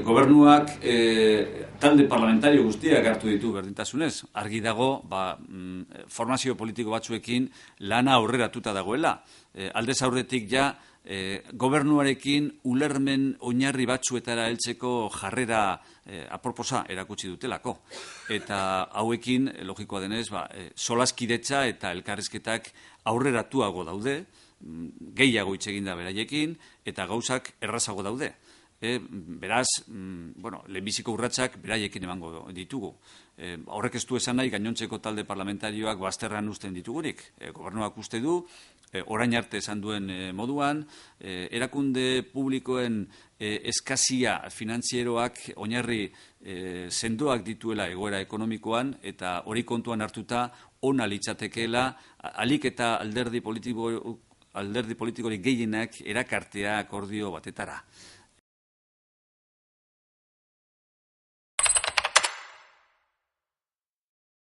gobernuak talde parlamentario guztiak hartu ditu berdintasunez. Argi dago, formazio politiko batzuekin lana aurreratuta dagoela. Aldez aurretik ja, gobernuarekin ulermen oinarri batzuetara heltzeko jarrera aproposa erakutsi dutelako. Eta hauekin, logikoa denez, solaskidetza eta elkarrizketak aurreratuago daude, gehiago hitz egin da beraiekin, eta gauzak errazago daude. Beraz, lehenbiziko urratsak beraiekin emango ditugu. Horrek ez du esan nahi gainontzeko talde parlamentarioak bazterran uzten ditugurik. Gobernuak uste du, orain arte esan duen moduan, erakunde publikoen eskazia finantzieroak oinarri sendoak dituela egoera ekonomikoan, eta hori kontuan hartuta ona litzatekeela ahalik eta alderdi politikorik gehienak erakartea akordio batetara.